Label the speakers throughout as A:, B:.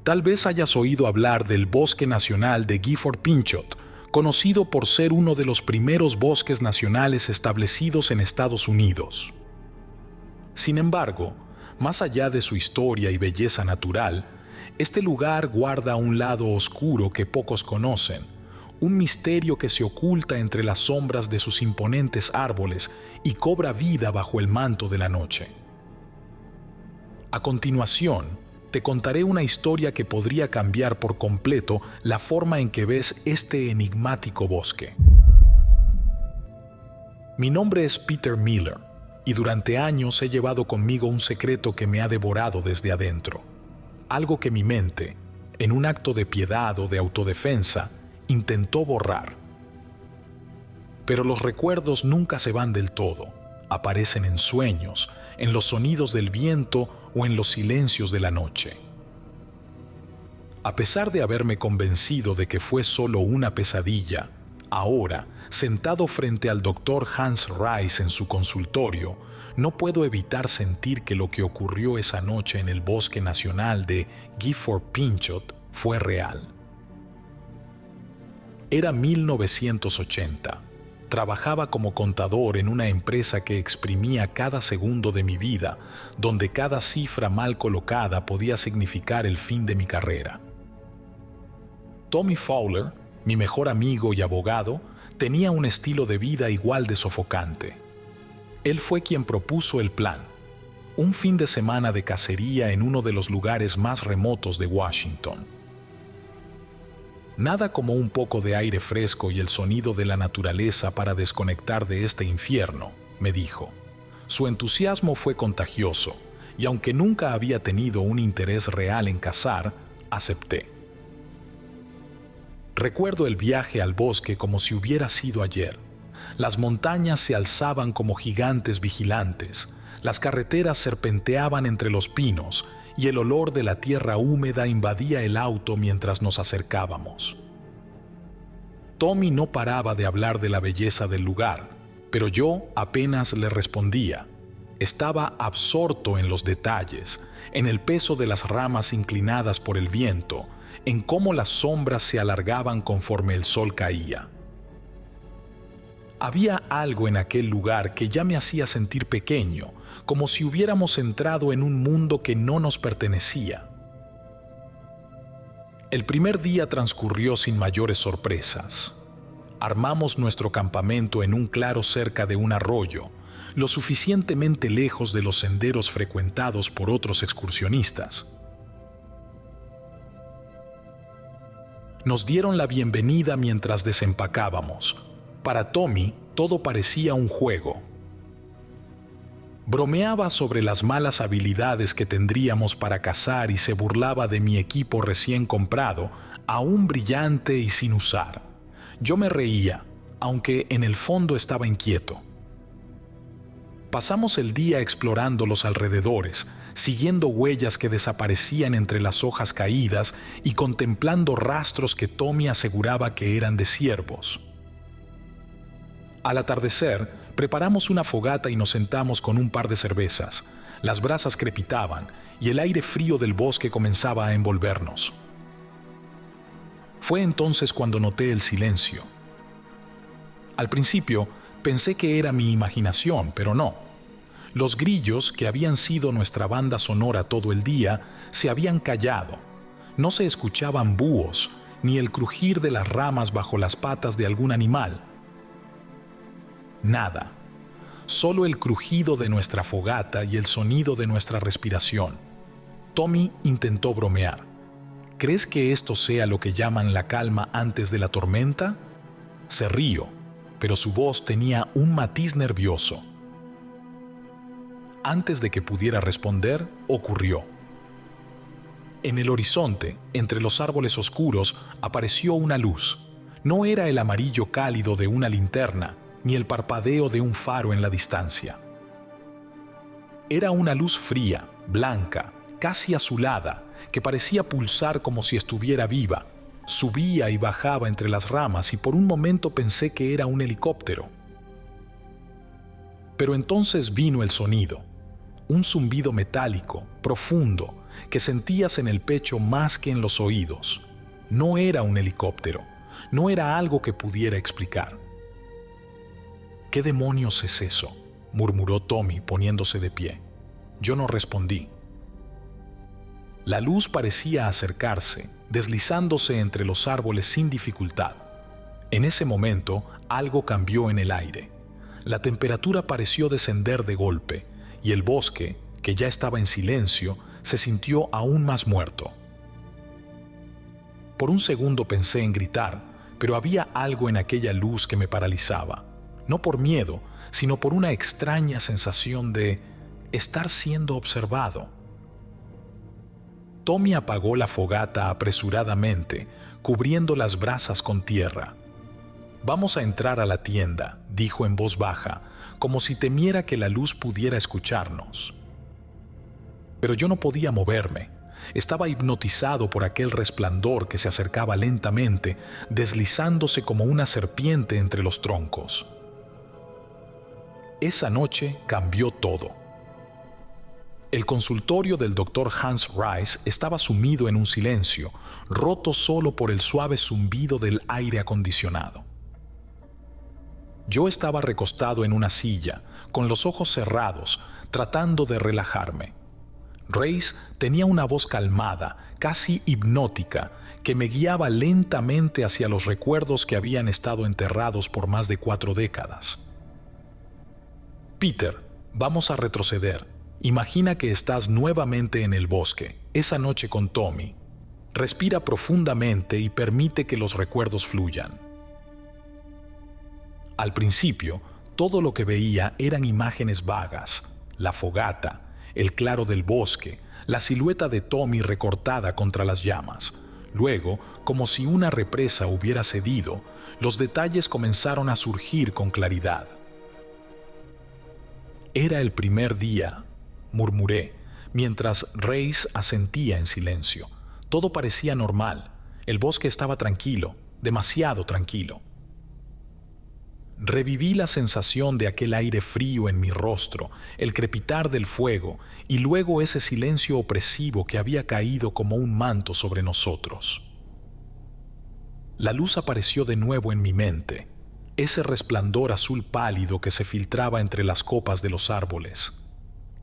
A: Tal vez hayas oído hablar del Bosque Nacional de Gifford-Pinchot, conocido por ser uno de los primeros bosques nacionales establecidos en Estados Unidos. Sin embargo, más allá de su historia y belleza natural, este lugar guarda un lado oscuro que pocos conocen, un misterio que se oculta entre las sombras de sus imponentes árboles y cobra vida bajo el manto de la noche. A continuación, te contaré una historia que podría cambiar por completo la forma en que ves este enigmático bosque. Mi nombre es Peter Miller, y durante años he llevado conmigo un secreto que me ha devorado desde adentro. Algo que mi mente, en un acto de piedad o de autodefensa, intentó borrar. Pero los recuerdos nunca se van del todo. Aparecen en sueños, en los sonidos del viento o en los silencios de la noche. A pesar de haberme convencido de que fue solo una pesadilla, ahora, sentado frente al Dr. Hans Rice en su consultorio, no puedo evitar sentir que lo que ocurrió esa noche en el Bosque Nacional de Gifford-Pinchot fue real. Era 1980. Trabajaba como contador en una empresa que exprimía cada segundo de mi vida, donde cada cifra mal colocada podía significar el fin de mi carrera. Tommy Fowler, mi mejor amigo y abogado, tenía un estilo de vida igual de sofocante. Él fue quien propuso el plan: un fin de semana de cacería en uno de los lugares más remotos de Washington. Nada como un poco de aire fresco y el sonido de la naturaleza para desconectar de este infierno, me dijo. Su entusiasmo fue contagioso, y aunque nunca había tenido un interés real en cazar, acepté. Recuerdo el viaje al bosque como si hubiera sido ayer. Las montañas se alzaban como gigantes vigilantes, las carreteras serpenteaban entre los pinos, y el olor de la tierra húmeda invadía el auto mientras nos acercábamos. Tommy no paraba de hablar de la belleza del lugar, pero yo apenas le respondía. Estaba absorto en los detalles, en el peso de las ramas inclinadas por el viento, en cómo las sombras se alargaban conforme el sol caía. Había algo en aquel lugar que ya me hacía sentir pequeño, como si hubiéramos entrado en un mundo que no nos pertenecía. El primer día transcurrió sin mayores sorpresas. Armamos nuestro campamento en un claro cerca de un arroyo, lo suficientemente lejos de los senderos frecuentados por otros excursionistas. Nos dieron la bienvenida mientras desempacábamos. Para Tommy, todo parecía un juego. Bromeaba sobre las malas habilidades que tendríamos para cazar y se burlaba de mi equipo recién comprado, aún brillante y sin usar. Yo me reía, aunque en el fondo estaba inquieto. Pasamos el día explorando los alrededores, siguiendo huellas que desaparecían entre las hojas caídas y contemplando rastros que Tommy aseguraba que eran de ciervos. Al atardecer, preparamos una fogata y nos sentamos con un par de cervezas. Las brasas crepitaban y el aire frío del bosque comenzaba a envolvernos. Fue entonces cuando noté el silencio. Al principio, pensé que era mi imaginación, pero no. Los grillos, que habían sido nuestra banda sonora todo el día, se habían callado. No se escuchaban búhos, ni el crujir de las ramas bajo las patas de algún animal. Nada, solo el crujido de nuestra fogata y el sonido de nuestra respiración. Tommy intentó bromear. ¿Crees que esto sea lo que llaman la calma antes de la tormenta? Se rió, pero su voz tenía un matiz nervioso. Antes de que pudiera responder, ocurrió. En el horizonte, entre los árboles oscuros, apareció una luz. No era el amarillo cálido de una linterna, ni el parpadeo de un faro en la distancia. Era una luz fría, blanca, casi azulada, que parecía pulsar como si estuviera viva. Subía y bajaba entre las ramas y por un momento pensé que era un helicóptero. Pero entonces vino el sonido. un zumbido metálico, profundo, que sentías en el pecho más que en los oídos. No era un helicóptero, no era algo que pudiera explicar. ¿Qué demonios es eso?, murmuró Tommy poniéndose de pie. Yo no respondí. La luz parecía acercarse, deslizándose entre los árboles sin dificultad. En ese momento, algo cambió en el aire. La temperatura pareció descender de golpe, y el bosque, que ya estaba en silencio, se sintió aún más muerto. Por un segundo pensé en gritar, pero había algo en aquella luz que me paralizaba, no por miedo, sino por una extraña sensación de estar siendo observado. Tommy apagó la fogata apresuradamente, cubriendo las brasas con tierra. «Vamos a entrar a la tienda», dijo en voz baja, como si temiera que la luz pudiera escucharnos. Pero yo no podía moverme. Estaba hipnotizado por aquel resplandor que se acercaba lentamente, deslizándose como una serpiente entre los troncos. Esa noche cambió todo. El consultorio del Dr. Hans Rice estaba sumido en un silencio, roto solo por el suave zumbido del aire acondicionado. Yo estaba recostado en una silla, con los ojos cerrados, tratando de relajarme. Rice tenía una voz calmada, casi hipnótica, que me guiaba lentamente hacia los recuerdos que habían estado enterrados por más de 4 décadas. «Peter, vamos a retroceder. Imagina que estás nuevamente en el bosque, esa noche con Tommy. Respira profundamente y permite que los recuerdos fluyan». Al principio, todo lo que veía eran imágenes vagas: la fogata, el claro del bosque, la silueta de Tommy recortada contra las llamas. Luego, como si una represa hubiera cedido, los detalles comenzaron a surgir con claridad. «Era el primer día», murmuré, mientras Rice asentía en silencio. Todo parecía normal. El bosque estaba tranquilo, demasiado tranquilo. Reviví la sensación de aquel aire frío en mi rostro, el crepitar del fuego y luego ese silencio opresivo que había caído como un manto sobre nosotros. La luz apareció de nuevo en mi mente, ese resplandor azul pálido que se filtraba entre las copas de los árboles.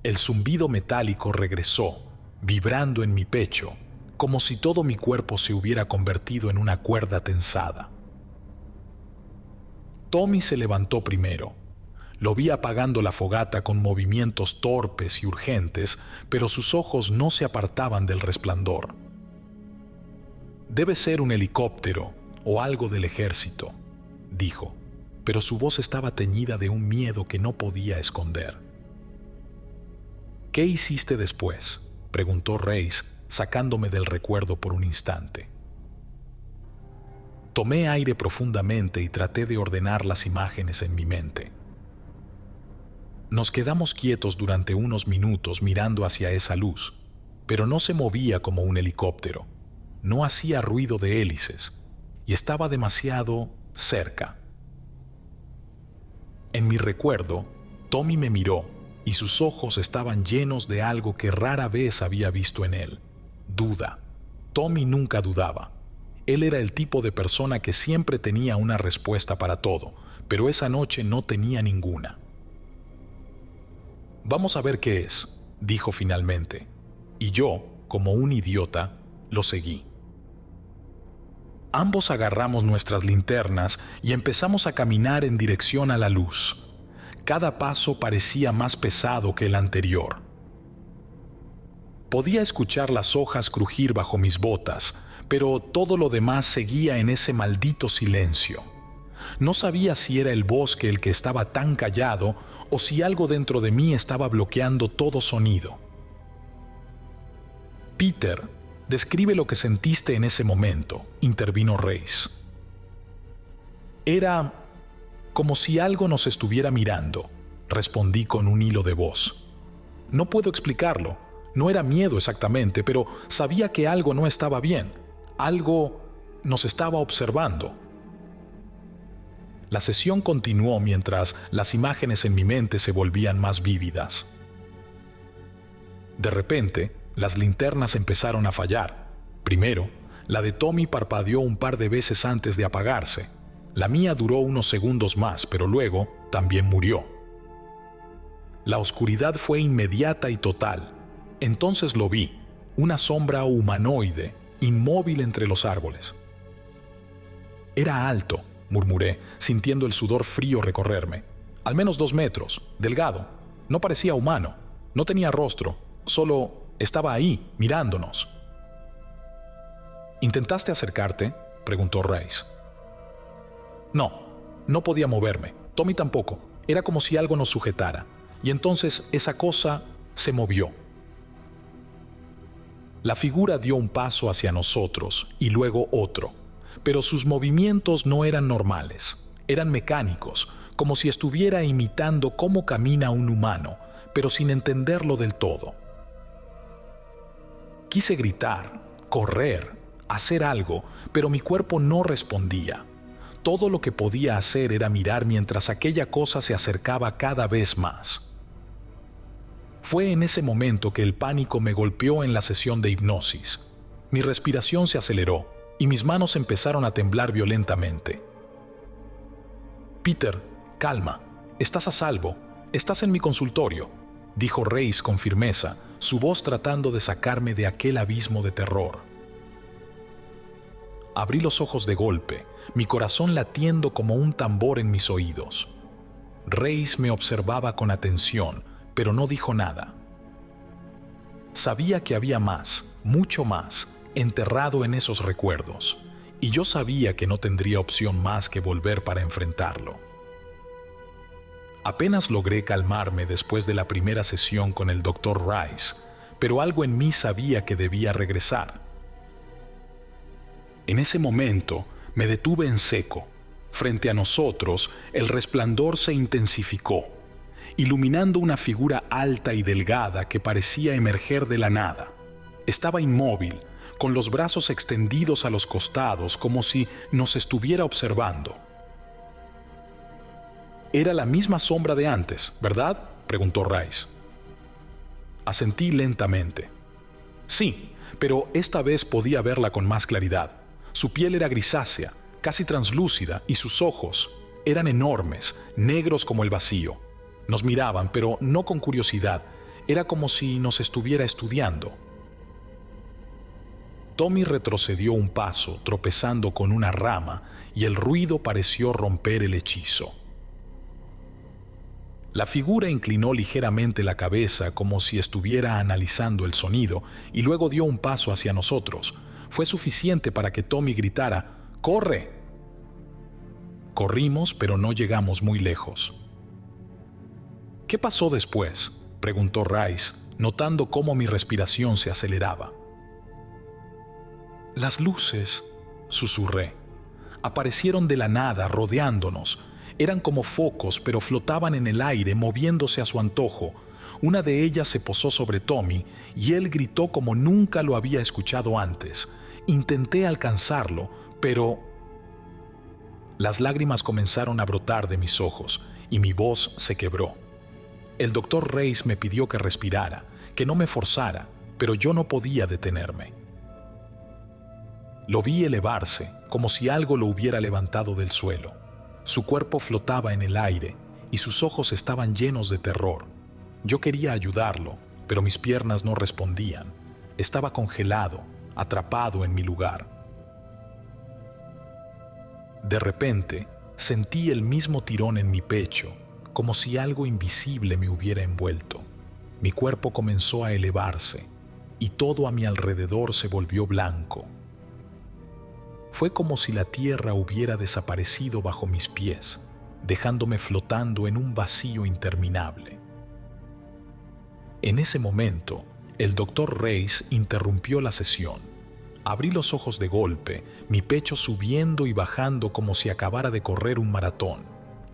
A: El zumbido metálico regresó, vibrando en mi pecho, como si todo mi cuerpo se hubiera convertido en una cuerda tensada. Tommy se levantó primero. Lo vi apagando la fogata con movimientos torpes y urgentes, pero sus ojos no se apartaban del resplandor. «Debe ser un helicóptero o algo del ejército», dijo, pero su voz estaba teñida de un miedo que no podía esconder. «¿Qué hiciste después?», preguntó Rice, sacándome del recuerdo por un instante. Tomé aire profundamente y traté de ordenar las imágenes en mi mente. Nos quedamos quietos durante unos minutos mirando hacia esa luz, pero no se movía como un helicóptero, no hacía ruido de hélices y estaba demasiado cerca. En mi recuerdo, Tommy me miró y sus ojos estaban llenos de algo que rara vez había visto en él: duda. Tommy nunca dudaba. Él era el tipo de persona que siempre tenía una respuesta para todo, pero esa noche no tenía ninguna. «Vamos a ver qué es», dijo finalmente, y yo, como un idiota, lo seguí. Ambos agarramos nuestras linternas y empezamos a caminar en dirección a la luz. Cada paso parecía más pesado que el anterior. Podía escuchar las hojas crujir bajo mis botas, pero todo lo demás seguía en ese maldito silencio. No sabía si era el bosque el que estaba tan callado o si algo dentro de mí estaba bloqueando todo sonido. «Peter, describe lo que sentiste en ese momento», intervino Rice. «Era como si algo nos estuviera mirando», respondí con un hilo de voz. «No puedo explicarlo. No era miedo exactamente, pero sabía que algo no estaba bien. Algo nos estaba observando». La sesión continuó mientras las imágenes en mi mente se volvían más vívidas. De repente, las linternas empezaron a fallar. Primero, la de Tommy parpadeó un par de veces antes de apagarse. La mía duró unos segundos más, pero luego también murió. La oscuridad fue inmediata y total. Entonces lo vi, una sombra humanoide, inmóvil entre los árboles. Era alto, murmuré, sintiendo el sudor frío recorrerme. Al menos 2 metros, delgado. No parecía humano, no tenía rostro, solo estaba ahí, mirándonos. ¿Intentaste acercarte?, preguntó Rice. No podía moverme. Tommy tampoco. Era como si algo nos sujetara. Y entonces esa cosa se movió. La figura dio un paso hacia nosotros y luego otro, pero sus movimientos no eran normales, eran mecánicos, como si estuviera imitando cómo camina un humano, pero sin entenderlo del todo. Quise gritar, correr, hacer algo, pero mi cuerpo no respondía. Todo lo que podía hacer era mirar mientras aquella cosa se acercaba cada vez más. Fue en ese momento que el pánico me golpeó en la sesión de hipnosis. Mi respiración se aceleró y mis manos empezaron a temblar violentamente. «Peter, calma, estás a salvo, estás en mi consultorio», dijo Rice con firmeza, su voz tratando de sacarme de aquel abismo de terror. Abrí los ojos de golpe, mi corazón latiendo como un tambor en mis oídos. Rice me observaba con atención, pero no dijo nada. Sabía que había más, mucho más, enterrado en esos recuerdos, y yo sabía que no tendría opción más que volver para enfrentarlo. Apenas logré calmarme después de la primera sesión con el Dr. Rice, pero algo en mí sabía que debía regresar. En ese momento me detuve en seco. Frente a nosotros, el resplandor se intensificó, iluminando una figura alta y delgada que parecía emerger de la nada. Estaba inmóvil, con los brazos extendidos a los costados como si nos estuviera observando. «Era la misma sombra de antes, ¿verdad?», preguntó Rice. Asentí lentamente. «Sí, pero esta vez podía verla con más claridad. Su piel era grisácea, casi translúcida, y sus ojos eran enormes, negros como el vacío. Nos miraban, pero no con curiosidad. Era como si nos estuviera estudiando». Tommy retrocedió un paso, tropezando con una rama, y el ruido pareció romper el hechizo. La figura inclinó ligeramente la cabeza como si estuviera analizando el sonido, y luego dio un paso hacia nosotros. Fue suficiente para que Tommy gritara: «¡Corre!». Corrimos, pero no llegamos muy lejos. «¿Qué pasó después?», preguntó Rice, notando cómo mi respiración se aceleraba. «Las luces», susurré, «aparecieron de la nada, rodeándonos. Eran como focos, pero flotaban en el aire, moviéndose a su antojo. Una de ellas se posó sobre Tommy y él gritó como nunca lo había escuchado antes. Intenté alcanzarlo, pero...». Las lágrimas comenzaron a brotar de mis ojos y mi voz se quebró. El Dr. Rice me pidió que respirara, que no me forzara, pero yo no podía detenerme. Lo vi elevarse, como si algo lo hubiera levantado del suelo. Su cuerpo flotaba en el aire y sus ojos estaban llenos de terror. Yo quería ayudarlo, pero mis piernas no respondían. Estaba congelado, atrapado en mi lugar. De repente, sentí el mismo tirón en mi pecho, como si algo invisible me hubiera envuelto. Mi cuerpo comenzó a elevarse y todo a mi alrededor se volvió blanco. Fue como si la tierra hubiera desaparecido bajo mis pies, dejándome flotando en un vacío interminable. En ese momento, el Dr. Rice interrumpió la sesión. Abrí los ojos de golpe, mi pecho subiendo y bajando como si acabara de correr un maratón.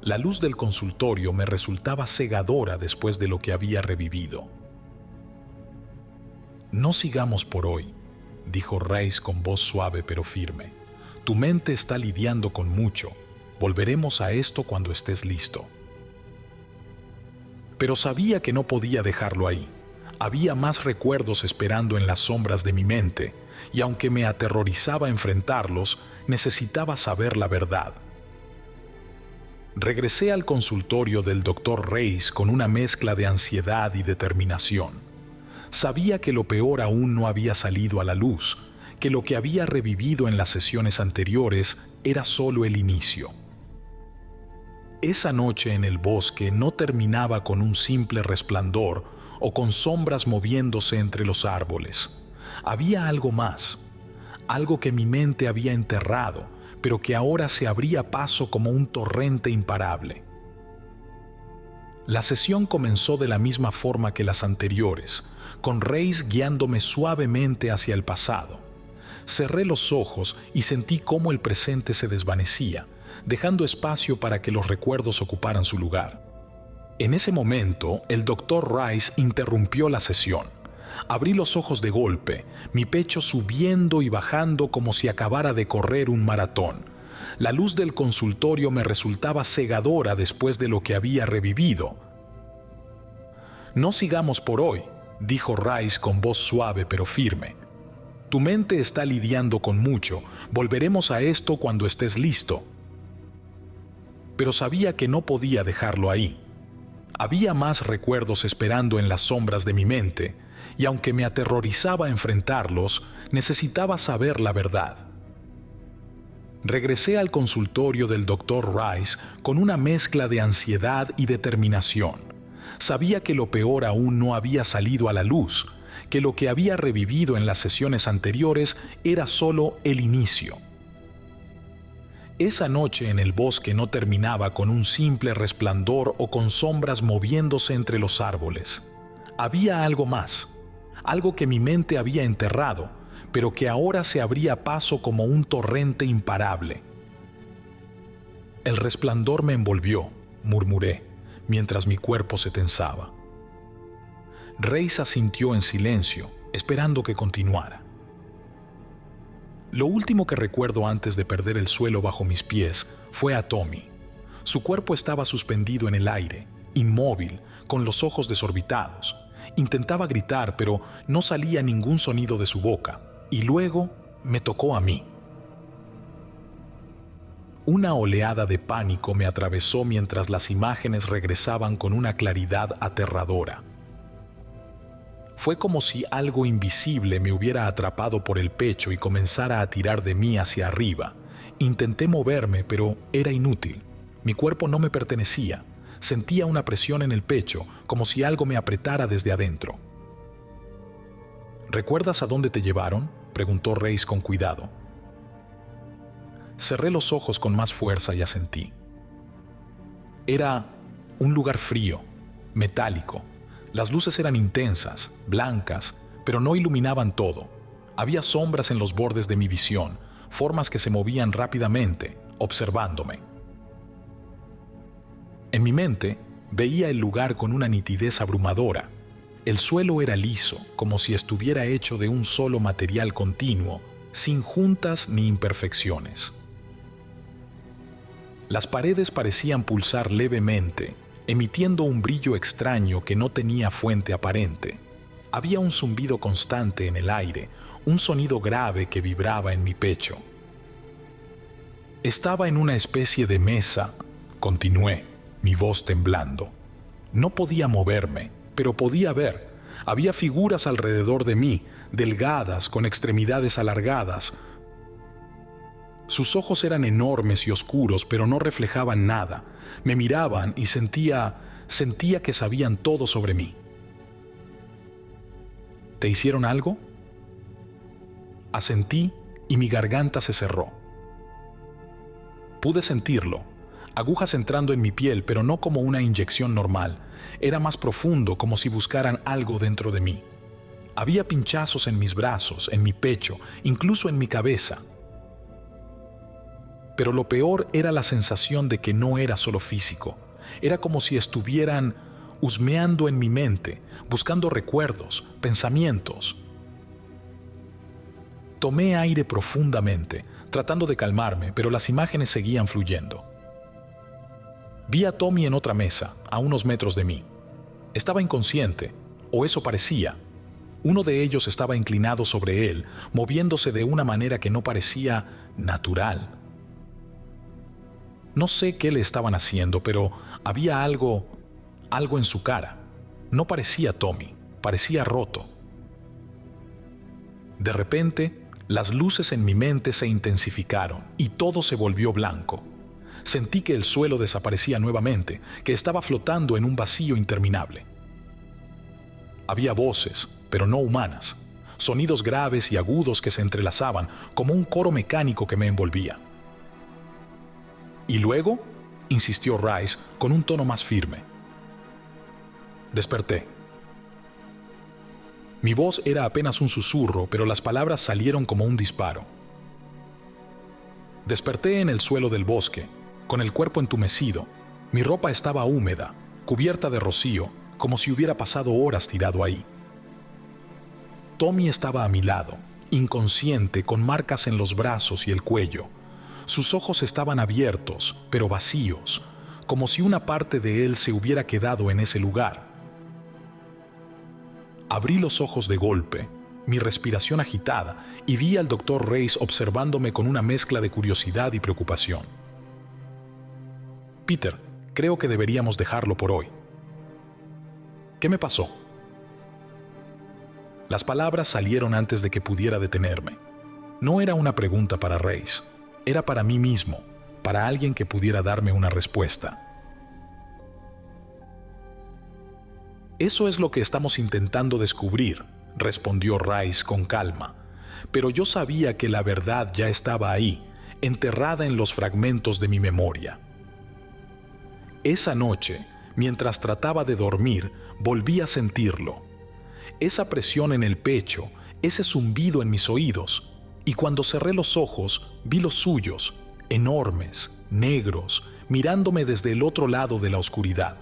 A: La luz del consultorio me resultaba cegadora después de lo que había revivido. «No sigamos por hoy», dijo Rice con voz suave pero firme. «Tu mente está lidiando con mucho. Volveremos a esto cuando estés listo». Pero sabía que no podía dejarlo ahí. Había más recuerdos esperando en las sombras de mi mente, y aunque me aterrorizaba enfrentarlos, necesitaba saber la verdad. Regresé al consultorio del Dr. Reis con una mezcla de ansiedad y determinación. Sabía que lo peor aún no había salido a la luz, que lo que había revivido en las sesiones anteriores era solo el inicio. Esa noche en el bosque no terminaba con un simple resplandor o con sombras moviéndose entre los árboles. Había algo más, algo que mi mente había enterrado, pero que ahora se abría paso como un torrente imparable. La sesión comenzó de la misma forma que las anteriores, con Reis guiándome suavemente hacia el pasado. Cerré los ojos y sentí cómo el presente se desvanecía, dejando espacio para que los recuerdos ocuparan su lugar. En ese momento, el Dr. Rice interrumpió la sesión. Abrí los ojos de golpe, mi pecho subiendo y bajando como si acabara de correr un maratón. La luz del consultorio me resultaba cegadora después de lo que había revivido. «No sigamos por hoy», dijo Rice con voz suave pero firme. «Tu mente está lidiando con mucho. Volveremos a esto cuando estés listo». Pero sabía que no podía dejarlo ahí. Había más recuerdos esperando en las sombras de mi mente, y aunque me aterrorizaba enfrentarlos, necesitaba saber la verdad. Regresé al consultorio del Dr. Rice con una mezcla de ansiedad y determinación. Sabía que lo peor aún no había salido a la luz, que lo que había revivido en las sesiones anteriores era solo el inicio. Esa noche en el bosque no terminaba con un simple resplandor o con sombras moviéndose entre los árboles. Había algo más, algo que mi mente había enterrado, pero que ahora se abría paso como un torrente imparable. «El resplandor me envolvió», murmuré, mientras mi cuerpo se tensaba. Reis asintió en silencio, esperando que continuara. Lo último que recuerdo antes de perder el suelo bajo mis pies fue a Tommy. Su cuerpo estaba suspendido en el aire, inmóvil, con los ojos desorbitados. Intentaba gritar, pero no salía ningún sonido de su boca, y luego me tocó a mí. Una oleada de pánico me atravesó mientras las imágenes regresaban con una claridad aterradora. Fue como si algo invisible me hubiera atrapado por el pecho y comenzara a tirar de mí hacia arriba. Intenté moverme, pero era inútil. Mi cuerpo no me pertenecía. Sentía una presión en el pecho, como si algo me apretara desde adentro. «¿Recuerdas a dónde te llevaron?», preguntó Reis con cuidado. Cerré los ojos con más fuerza y asentí. Era un lugar frío, metálico. Las luces eran intensas, blancas, pero no iluminaban todo. Había sombras en los bordes de mi visión, formas que se movían rápidamente, observándome. En mi mente veía el lugar con una nitidez abrumadora. El suelo era liso, como si estuviera hecho de un solo material continuo, sin juntas ni imperfecciones. Las paredes parecían pulsar levemente, emitiendo un brillo extraño que no tenía fuente aparente. Había un zumbido constante en el aire, un sonido grave que vibraba en mi pecho. Estaba en una especie de mesa, continué, mi voz temblando. No podía moverme, pero podía ver. Había figuras alrededor de mí, delgadas, con extremidades alargadas. Sus ojos eran enormes y oscuros, pero no reflejaban nada. Me miraban y sentía que sabían todo sobre mí. ¿Te hicieron algo?, asentí y mi garganta se cerró. Pude sentirlo, agujas entrando en mi piel, pero no como una inyección normal. Era más profundo, como si buscaran algo dentro de mí. Había pinchazos en mis brazos, en mi pecho, incluso en mi cabeza. Pero lo peor era la sensación de que no era solo físico. Era como si estuvieran husmeando en mi mente, buscando recuerdos, pensamientos. Tomé aire profundamente, tratando de calmarme, pero las imágenes seguían fluyendo. Vi a Tommy en otra mesa, a unos metros de mí. Estaba inconsciente, o eso parecía. Uno de ellos estaba inclinado sobre él, moviéndose de una manera que no parecía natural. No sé qué le estaban haciendo, pero había algo en su cara. No parecía Tommy, parecía roto. De repente, las luces en mi mente se intensificaron y todo se volvió blanco. Sentí que el suelo desaparecía nuevamente, que estaba flotando en un vacío interminable. Había voces, pero no humanas, sonidos graves y agudos que se entrelazaban como un coro mecánico que me envolvía. Y luego, insistió Rice con un tono más firme. Desperté. Mi voz era apenas un susurro, pero las palabras salieron como un disparo. Desperté en el suelo del bosque, con el cuerpo entumecido. Mi ropa estaba húmeda, cubierta de rocío, como si hubiera pasado horas tirado ahí. Tommy estaba a mi lado, inconsciente, con marcas en los brazos y el cuello. Sus ojos estaban abiertos, pero vacíos, como si una parte de él se hubiera quedado en ese lugar. Abrí los ojos de golpe, mi respiración agitada, y vi al Dr. Rice observándome con una mezcla de curiosidad y preocupación. Peter, creo que deberíamos dejarlo por hoy. ¿Qué me pasó? Las palabras salieron antes de que pudiera detenerme. No era una pregunta para Rice, era para mí mismo, para alguien que pudiera darme una respuesta. Eso es lo que estamos intentando descubrir, respondió Rice con calma, pero yo sabía que la verdad ya estaba ahí, enterrada en los fragmentos de mi memoria. Esa noche, mientras trataba de dormir, volví a sentirlo. Esa presión en el pecho, ese zumbido en mis oídos, y cuando cerré los ojos, vi los suyos, enormes, negros, mirándome desde el otro lado de la oscuridad.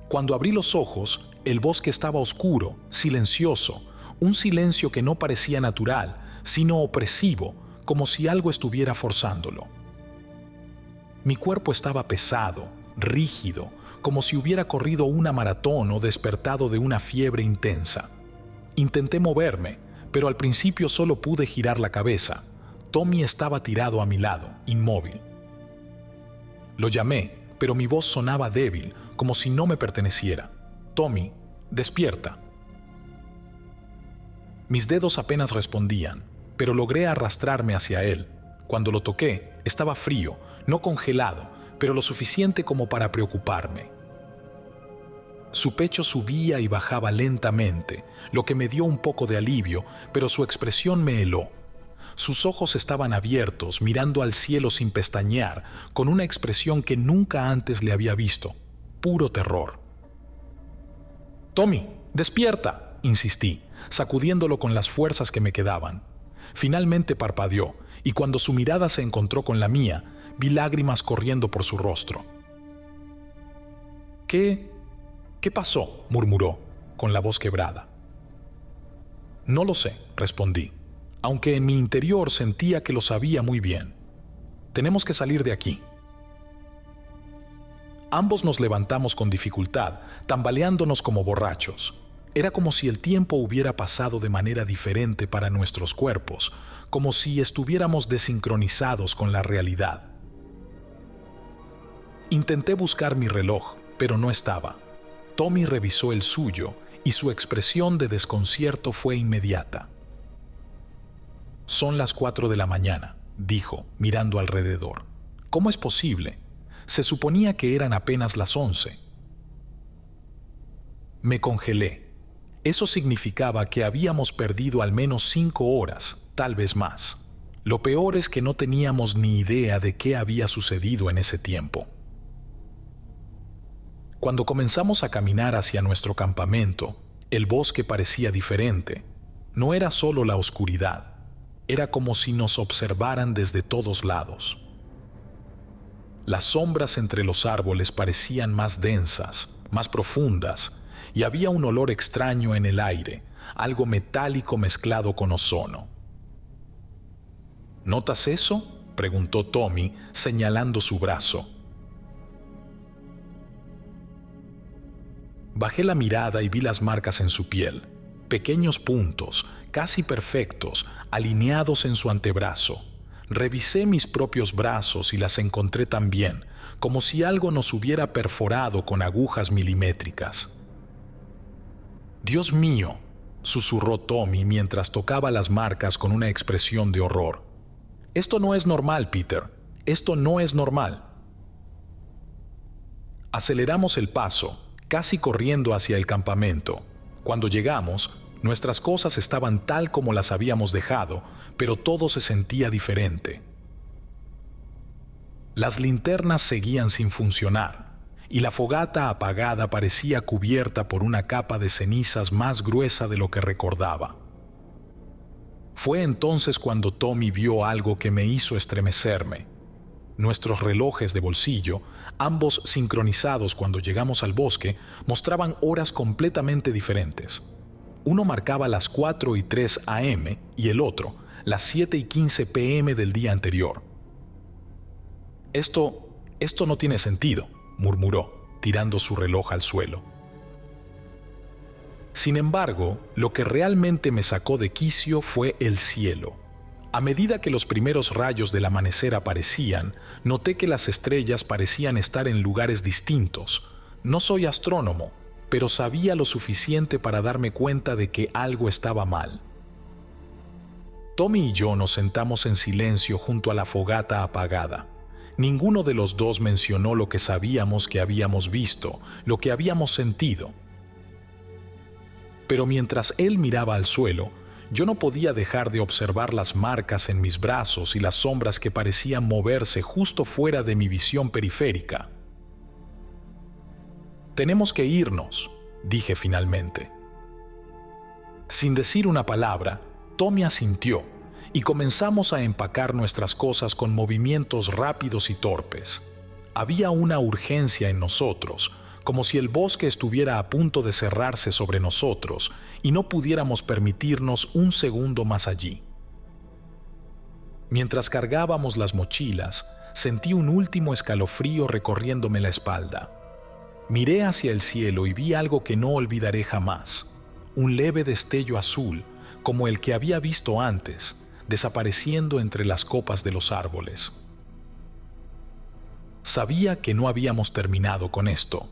A: Cuando abrí los ojos, el bosque estaba oscuro, silencioso, un silencio que no parecía natural, sino opresivo, como si algo estuviera forzándolo. Mi cuerpo estaba pesado, rígido, como si hubiera corrido una maratón o despertado de una fiebre intensa. Intenté moverme, pero al principio solo pude girar la cabeza. Tommy estaba tirado a mi lado, inmóvil. Lo llamé, pero mi voz sonaba débil, como si no me perteneciera. Tommy, despierta. Mis dedos apenas respondían, pero logré arrastrarme hacia él. Cuando lo toqué, estaba frío, no congelado, pero lo suficiente como para preocuparme. Su pecho subía y bajaba lentamente, lo que me dio un poco de alivio, pero su expresión me heló. Sus ojos estaban abiertos, mirando al cielo sin pestañear, con una expresión que nunca antes le había visto. Puro terror. «Tommy, despierta», insistí, sacudiéndolo con las fuerzas que me quedaban. Finalmente parpadeó, y cuando su mirada se encontró con la mía, vi lágrimas corriendo por su rostro. ¿Qué pasó?», murmuró, con la voz quebrada. «No lo sé», respondí, aunque en mi interior sentía que lo sabía muy bien. «Tenemos que salir de aquí». Ambos nos levantamos con dificultad, tambaleándonos como borrachos. Era como si el tiempo hubiera pasado de manera diferente para nuestros cuerpos, como si estuviéramos desincronizados con la realidad. Intenté buscar mi reloj, pero no estaba. Tommy revisó el suyo y su expresión de desconcierto fue inmediata. «Son las 4 de la mañana», dijo, mirando alrededor. «¿Cómo es posible? Se suponía que eran apenas las 11». Me congelé. Eso significaba que habíamos perdido al menos 5 horas, tal vez más. Lo peor es que no teníamos ni idea de qué había sucedido en ese tiempo. Cuando comenzamos a caminar hacia nuestro campamento, el bosque parecía diferente. No era solo la oscuridad, era como si nos observaran desde todos lados. Las sombras entre los árboles parecían más densas, más profundas, y había un olor extraño en el aire, algo metálico mezclado con ozono. ¿Notas eso?, preguntó Tommy, señalando su brazo. Bajé la mirada y vi las marcas en su piel, pequeños puntos, casi perfectos, alineados en su antebrazo. Revisé mis propios brazos y las encontré también, como si algo nos hubiera perforado con agujas milimétricas. «Dios mío», susurró Tommy mientras tocaba las marcas con una expresión de horror. «Esto no es normal, Peter. Esto no es normal». Aceleramos el paso, casi corriendo hacia el campamento. Cuando llegamos, nuestras cosas estaban tal como las habíamos dejado, pero todo se sentía diferente. Las linternas seguían sin funcionar, y la fogata apagada parecía cubierta por una capa de cenizas más gruesa de lo que recordaba. Fue entonces cuando Tommy vio algo que me hizo estremecerme. Nuestros relojes de bolsillo, ambos sincronizados cuando llegamos al bosque, mostraban horas completamente diferentes. Uno marcaba las 4:03 a.m. y el otro, las 7:15 p.m. del día anterior. Esto no tiene sentido», murmuró, tirando su reloj al suelo. Sin embargo, lo que realmente me sacó de quicio fue el cielo. A medida que los primeros rayos del amanecer aparecían, noté que las estrellas parecían estar en lugares distintos. No soy astrónomo, pero sabía lo suficiente para darme cuenta de que algo estaba mal. Tommy y yo nos sentamos en silencio junto a la fogata apagada. Ninguno de los dos mencionó lo que sabíamos que habíamos visto, lo que habíamos sentido. Pero mientras él miraba al suelo, yo no podía dejar de observar las marcas en mis brazos y las sombras que parecían moverse justo fuera de mi visión periférica. «Tenemos que irnos», dije finalmente. Sin decir una palabra, Tommy asintió y comenzamos a empacar nuestras cosas con movimientos rápidos y torpes. Había una urgencia en nosotros, como si el bosque estuviera a punto de cerrarse sobre nosotros y no pudiéramos permitirnos un segundo más allí. Mientras cargábamos las mochilas, sentí un último escalofrío recorriéndome la espalda. Miré hacia el cielo y vi algo que no olvidaré jamás, un leve destello azul, como el que había visto antes, desapareciendo entre las copas de los árboles. Sabía que no habíamos terminado con esto.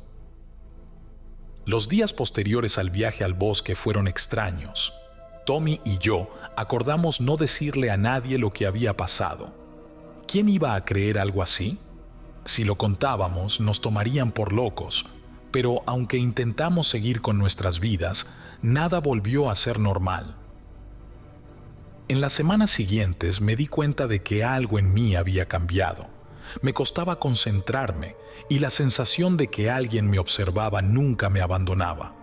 A: Los días posteriores al viaje al bosque fueron extraños. Tommy y yo acordamos no decirle a nadie lo que había pasado. ¿Quién iba a creer algo así? Si lo contábamos, nos tomarían por locos, pero aunque intentamos seguir con nuestras vidas, nada volvió a ser normal. En las semanas siguientes me di cuenta de que algo en mí había cambiado. Me costaba concentrarme y la sensación de que alguien me observaba nunca me abandonaba.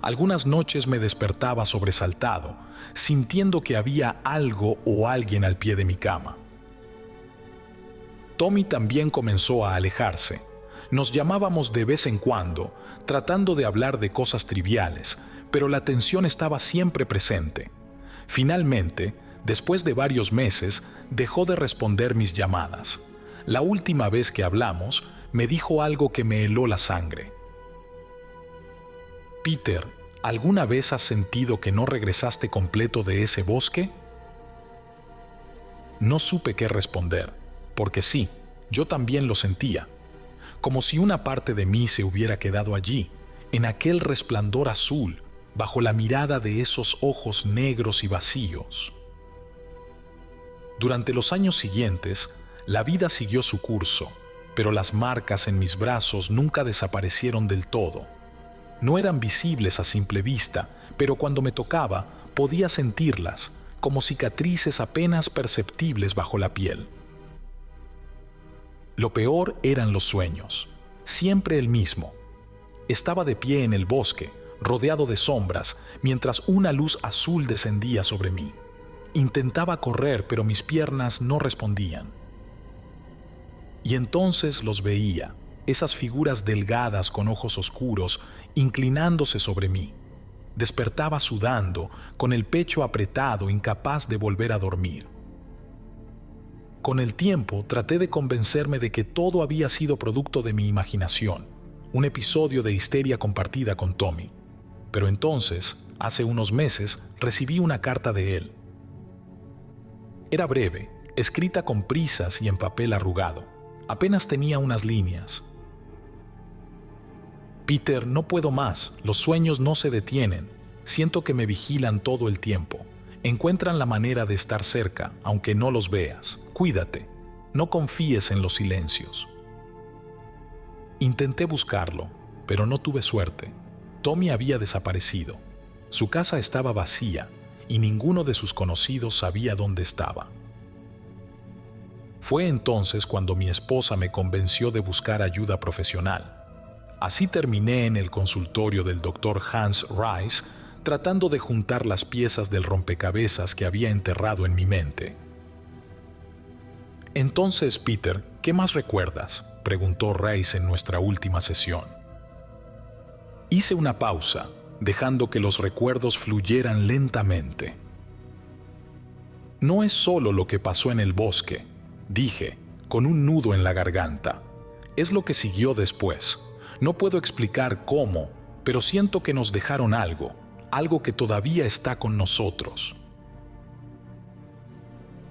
A: Algunas noches me despertaba sobresaltado, sintiendo que había algo o alguien al pie de mi cama. Tommy también comenzó a alejarse. Nos llamábamos de vez en cuando, tratando de hablar de cosas triviales, pero la tensión estaba siempre presente. Finalmente, después de varios meses, dejó de responder mis llamadas. La última vez que hablamos, me dijo algo que me heló la sangre. «Peter, ¿alguna vez has sentido que no regresaste completo de ese bosque?» No supe qué responder, porque sí, yo también lo sentía, como si una parte de mí se hubiera quedado allí, en aquel resplandor azul, bajo la mirada de esos ojos negros y vacíos. Durante los años siguientes, la vida siguió su curso, pero las marcas en mis brazos nunca desaparecieron del todo. No eran visibles a simple vista, pero cuando me tocaba, podía sentirlas, como cicatrices apenas perceptibles bajo la piel. Lo peor eran los sueños, siempre el mismo. Estaba de pie en el bosque, rodeado de sombras, mientras una luz azul descendía sobre mí. Intentaba correr, pero mis piernas no respondían. Y entonces los veía, esas figuras delgadas con ojos oscuros, inclinándose sobre mí. Despertaba sudando, con el pecho apretado, incapaz de volver a dormir. Con el tiempo traté de convencerme de que todo había sido producto de mi imaginación. un episodio de histeria compartida con Tommy. Pero entonces, hace unos meses, recibí una carta de él. Era breve, escrita con prisas y en papel arrugado. Apenas tenía unas líneas. Peter, no puedo más, los sueños no se detienen, siento que me vigilan todo el tiempo. Encuentran la manera de estar cerca, aunque no los veas. Cuídate, no confíes en los silencios. Intenté buscarlo, pero no tuve suerte. Tommy había desaparecido. Su casa estaba vacía y ninguno de sus conocidos sabía dónde estaba. Fue entonces cuando mi esposa me convenció de buscar ayuda profesional. Así terminé en el consultorio del Dr. Hans Rice, tratando de juntar las piezas del rompecabezas que había enterrado en mi mente. Entonces, Peter, ¿qué más recuerdas?, preguntó Rice en nuestra última sesión. Hice una pausa, dejando que los recuerdos fluyeran lentamente. No es solo lo que pasó en el bosque, dije, con un nudo en la garganta. Es lo que siguió después. No puedo explicar cómo, pero siento que nos dejaron algo que todavía está con nosotros.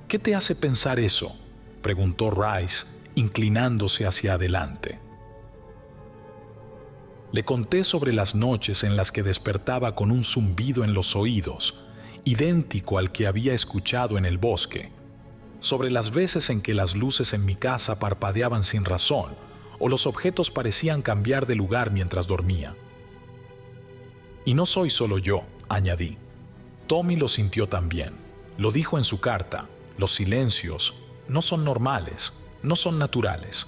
A: ¿Qué te hace pensar eso?, preguntó Rice, inclinándose hacia adelante. Le conté sobre las noches en las que despertaba con un zumbido en los oídos, idéntico al que había escuchado en el bosque, sobre las veces en que las luces en mi casa parpadeaban sin razón o los objetos parecían cambiar de lugar mientras dormía. Y no soy solo yo, añadí. Tommy lo sintió también. Lo dijo en su carta: los silencios no son normales, no son naturales.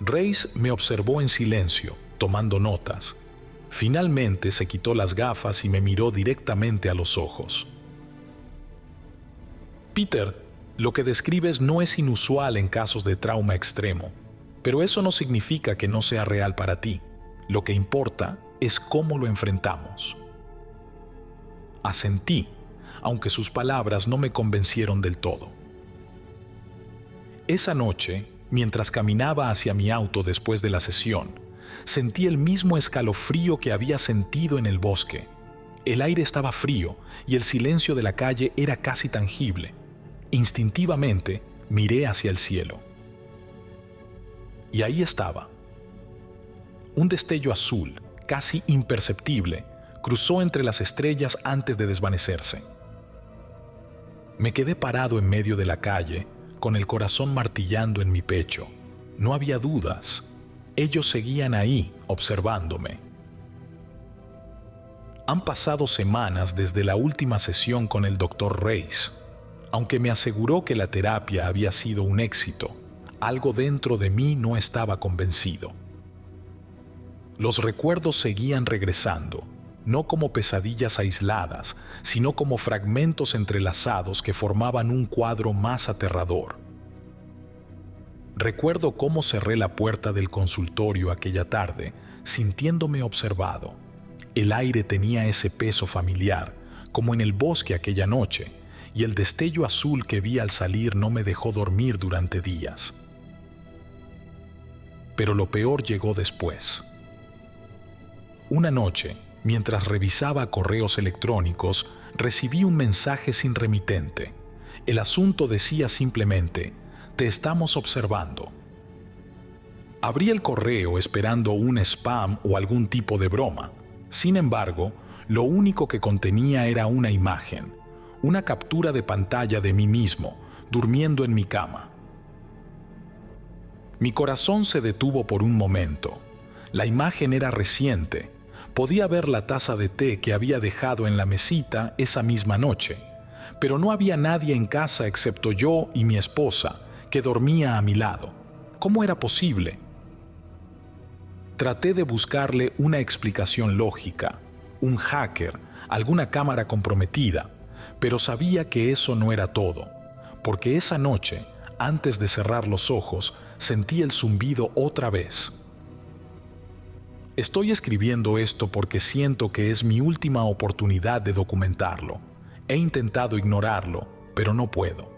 A: Rice me observó en silencio, tomando notas. Finalmente se quitó las gafas y me miró directamente a los ojos. Peter, lo que describes no es inusual en casos de trauma extremo, pero eso no significa que no sea real para ti. Lo que importa es cómo lo enfrentamos. Asentí, aunque sus palabras no me convencieron del todo. Esa noche, mientras caminaba hacia mi auto después de la sesión, sentí el mismo escalofrío que había sentido en el bosque. El aire estaba frío y el silencio de la calle era casi tangible. Instintivamente miré hacia el cielo. Y ahí estaba. Un destello azul, casi imperceptible, cruzó entre las estrellas antes de desvanecerse. Me quedé parado en medio de la calle, con el corazón martillando en mi pecho. No había dudas. Ellos seguían ahí, observándome. Han pasado semanas desde la última sesión con el Dr. Rice. Aunque me aseguró que la terapia había sido un éxito, algo dentro de mí no estaba convencido. Los recuerdos seguían regresando, no como pesadillas aisladas, sino como fragmentos entrelazados que formaban un cuadro más aterrador. Recuerdo cómo cerré la puerta del consultorio aquella tarde, sintiéndome observado. El aire tenía ese peso familiar, como en el bosque aquella noche, y el destello azul que vi al salir no me dejó dormir durante días. Pero lo peor llegó después. Una noche, mientras revisaba correos electrónicos, recibí un mensaje sin remitente. El asunto decía simplemente: te estamos observando. Abrí el correo esperando un spam o algún tipo de broma. Sin embargo, lo único que contenía era una imagen, una captura de pantalla de mí mismo, durmiendo en mi cama. Mi corazón se detuvo por un momento. La imagen era reciente. Podía ver la taza de té que había dejado en la mesita esa misma noche, pero no había nadie en casa excepto yo y mi esposa, que dormía a mi lado. ¿Cómo era posible? Traté de buscarle una explicación lógica, un hacker, alguna cámara comprometida, pero sabía que eso no era todo, porque esa noche, antes de cerrar los ojos, sentí el zumbido otra vez. Estoy escribiendo esto porque siento que es mi última oportunidad de documentarlo. He intentado ignorarlo, pero no puedo.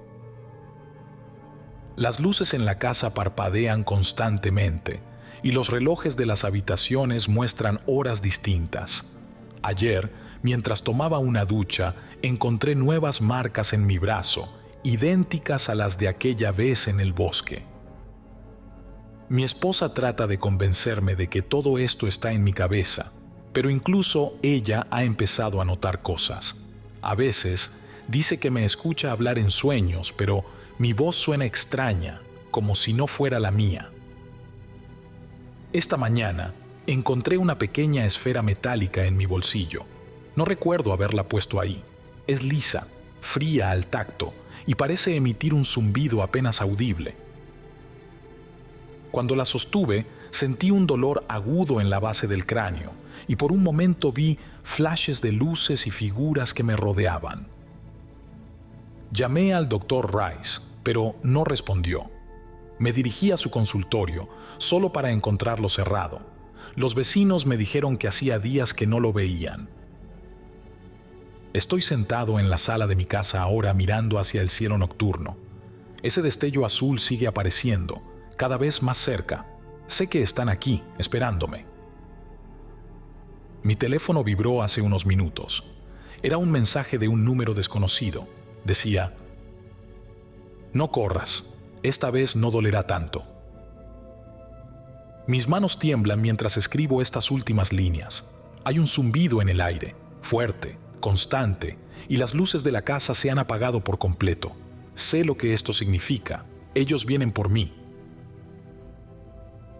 A: Las luces en la casa parpadean constantemente. y los relojes de las habitaciones muestran horas distintas. Ayer, mientras tomaba una ducha, encontré nuevas marcas en mi brazo, idénticas a las de aquella vez en el bosque. Mi esposa trata de convencerme de que todo esto está en mi cabeza, pero incluso ella ha empezado a notar cosas. A veces, dice que me escucha hablar en sueños, pero mi voz suena extraña, como si no fuera la mía. Esta mañana, encontré una pequeña esfera metálica en mi bolsillo. No recuerdo haberla puesto ahí. Es lisa, fría al tacto, y parece emitir un zumbido apenas audible. Cuando la sostuve, sentí un dolor agudo en la base del cráneo, y por un momento vi flashes de luces y figuras que me rodeaban. Llamé al Dr. Rice, pero no respondió. Me dirigí a su consultorio, solo para encontrarlo cerrado. Los vecinos me dijeron que hacía días que no lo veían. Estoy sentado en la sala de mi casa ahora mirando hacia el cielo nocturno. Ese destello azul sigue apareciendo, cada vez más cerca. Sé que están aquí, esperándome. Mi teléfono vibró hace unos minutos. Era un mensaje de un número desconocido. Decía: «No corras, esta vez no dolerá tanto». Mis manos tiemblan mientras escribo estas últimas líneas. Hay un zumbido en el aire, fuerte, constante, y las luces de la casa se han apagado por completo. Sé lo que esto significa. Ellos vienen por mí.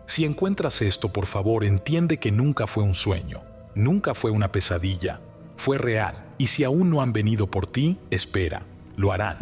A: Si encuentras esto, por favor, entiende que nunca fue un sueño, nunca fue una pesadilla, fue real, y si aún no han venido por ti, espera, lo harán.